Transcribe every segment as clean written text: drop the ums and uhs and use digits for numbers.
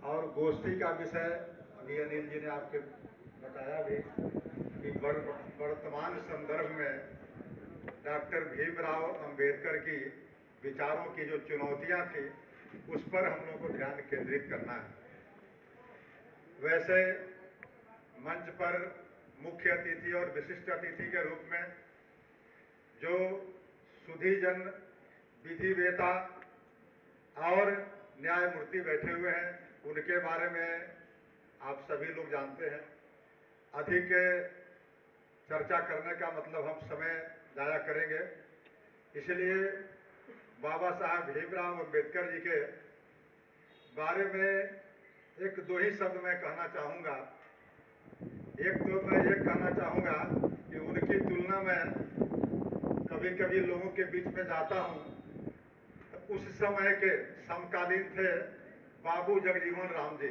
और गोष्ठी का विषय भी अनिल जी ने आपके बताया भी कि वर्तमान संदर्भ में डॉक्टर भीमराव अंबेडकर की विचारों की जो चुनौतियां थी उस पर हम लोग को ध्यान केंद्रित करना है। वैसे मंच पर मुख्य अतिथि और विशिष्ट अतिथि के रूप में जो सुधीजन विधिवेता और न्यायमूर्ति बैठे हुए हैं उनके बारे में आप सभी लोग जानते हैं। अधिक चर्चा करने का मतलब हम समय जाया करेंगे, इसलिए बाबा साहब भीमराव अंबेडकर जी के बारे में एक दो ही शब्द मैं कहना चाहूँगा। एक तो मैं ये कहना चाहूँगा कि उनकी तुलना में कभी कभी लोगों के बीच में जाता हूँ तो उस समय के समकालीन थे बाबू जगजीवन राम जी,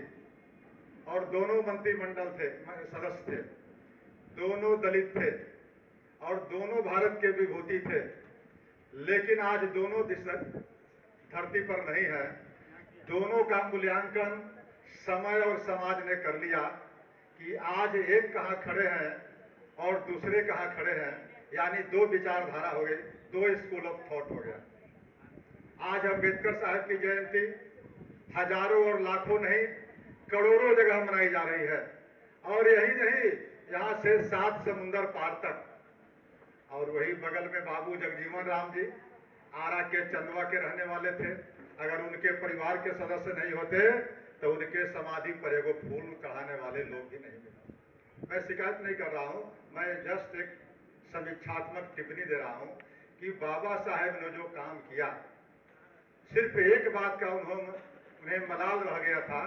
और दोनों मंत्रिमंडल थे, सदस्य थे, दोनों दलित थे और दोनों भारत के विभूति थे। लेकिन आज दोनों धरती पर नहीं है। दोनों का मूल्यांकन समय और समाज ने कर लिया कि आज एक कहाँ खड़े हैं और दूसरे कहाँ खड़े हैं, यानी दो विचारधारा हो गई, दो स्कूल ऑफ थॉट हो गया। आज अंबेडकर साहब की जयंती हजारों और लाखों नहीं करोड़ों जगह मनाई जा रही है, और यही नहीं, यहाँ से 7 समुंदर पार तक। और वही बगल में बाबू जगजीवन राम जी आरा के चंदवा के रहने वाले थे। अगर उनके परिवार के सदस्य नहीं होते तो उनके समाधि पर एगो फूल चढ़ाने वाले लोग भी नहीं मिलते। मैं शिकायत नहीं कर रहा हूँ, मैं जस्ट एक समीक्षात्मक टिप्पणी दे रहा हूँ कि बाबा साहेब ने जो काम किया, सिर्फ एक बात का उन्हें मलाल रह गया था।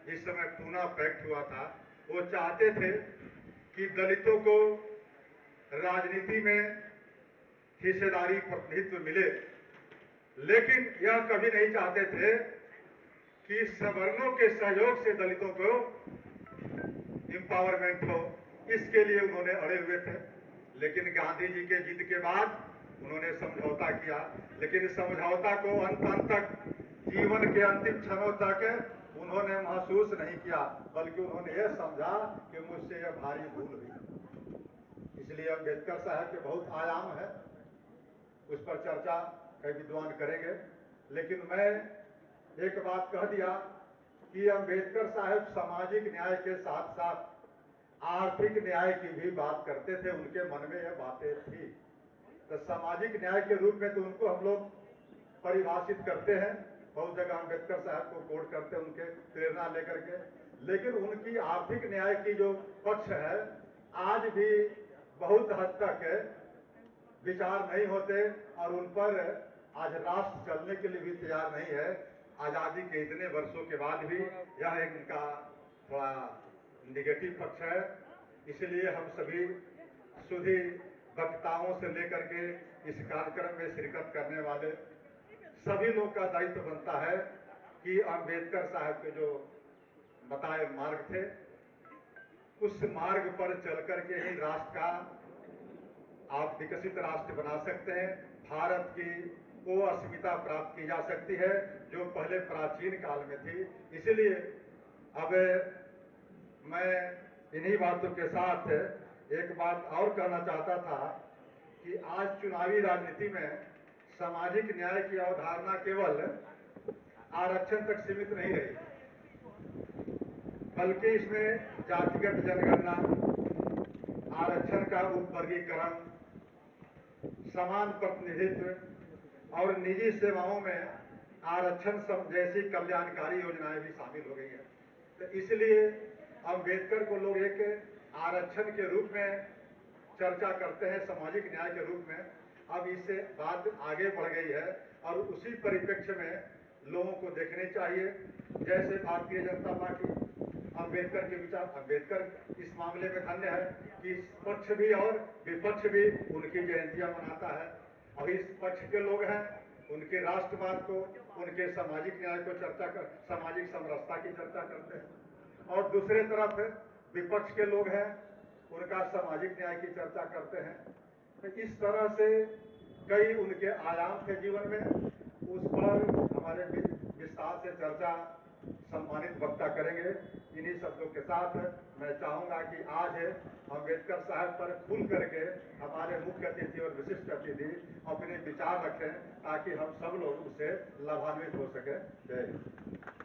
जिस समय पूना पैक्ट हुआ था, वो चाहते थे कि दलितों को राजनीति में हिस्सेदारी प्रतिनिधित्व मिले, लेकिन यह कभी नहीं चाहते थे कि सवर्णों के सहयोग से दलितों को एम्पावरमेंट हो। इसके लिए उन्होंने अड़े हुए थे। लेकिन गांधी जी के जिद के बाद उन्होंने समझौता किया, लेकिन इस समझौता को अंत तक, जीवन के अंतिम क्षणों तक उन्होंने महसूस नहीं किया, बल्कि उन्होंने यह समझा कि मुझसे यह भारी भूल हुई। इसलिए अंबेडकर साहब के बहुत आयाम है, उस पर चर्चा कई विद्वान करेंगे। लेकिन मैं एक बात कह दिया कि अंबेडकर साहब सामाजिक न्याय के साथ साथ आर्थिक न्याय की भी बात करते थे। उनके मन में यह बातें थी। तो सामाजिक न्याय के रूप में तो उनको हम लोग परिभाषित करते हैं, बहुत जगह अंबेडकर साहब को कोट करते हैं उनके प्रेरणा लेकर के। लेकिन उनकी आर्थिक न्याय की जो पक्ष है, आज भी बहुत हद तक विचार नहीं होते, और उन पर आज राष्ट्र चलने के लिए भी तैयार नहीं है। आज़ादी के इतने वर्षों के बाद भी यह एक इनका थोड़ा निगेटिव पक्ष है। इसलिए हम सभी सुधी वक्ताओं से लेकर के इस कार्यक्रम में शिरकत करने वाले सभी लोग का दायित्व बनता है कि अंबेडकर साहब के जो बताए मार्ग थे, उस मार्ग पर चल करके ही राष्ट्र का आप विकसित राष्ट्र बना सकते हैं। भारत की वो अस्मिता प्राप्त की जा सकती है जो पहले प्राचीन काल में थी। इसलिए अब मैं इन्हीं बातों के साथ एक बात और कहना चाहता था कि आज चुनावी राजनीति में सामाजिक न्याय की अवधारणा केवल आरक्षण तक सीमित नहीं रही, बल्कि इसमें जातिगत जनगणना, आरक्षण का उपवर्गीकरण, समान प्रतिनिधित्व और निजी सेवाओं में आरक्षण जैसी कल्याणकारी योजनाएं भी शामिल हो गई है। तो इसलिए अंबेडकर को लोग एक आरक्षण के रूप में चर्चा करते हैं, सामाजिक न्याय के रूप में। अब इससे बात आगे बढ़ गई है और उसी परिप्रेक्ष्य में लोगों को देखने चाहिए। जैसे भारतीय जनता पार्टी अंबेडकर के विचार, अंबेडकर इस मामले में धन्य है कि पक्ष भी और विपक्ष भी उनकी जयंतियां मनाता है, और इस पक्ष के लोग हैं उनके राष्ट्रवाद को, उनके सामाजिक न्याय को सामाजिक समरसता की चर्चा करते हैं, और दूसरे तरफ विपक्ष के लोग हैं उनका सामाजिक न्याय की चर्चा करते हैं। तो इस तरह से कई उनके आयाम थे जीवन में। उस पर हमारे विस्तार से चर्चा सम्मानित वक्ता करेंगे। इन्हीं शब्दों के साथ मैं चाहूँगा कि आज अम्बेडकर साहब पर खुल करके हमारे मुख्य अतिथि और विशिष्ट अतिथि अपने विचार रखें ताकि हम सब लोग उससे लाभान्वित हो सकें। जय हिंद।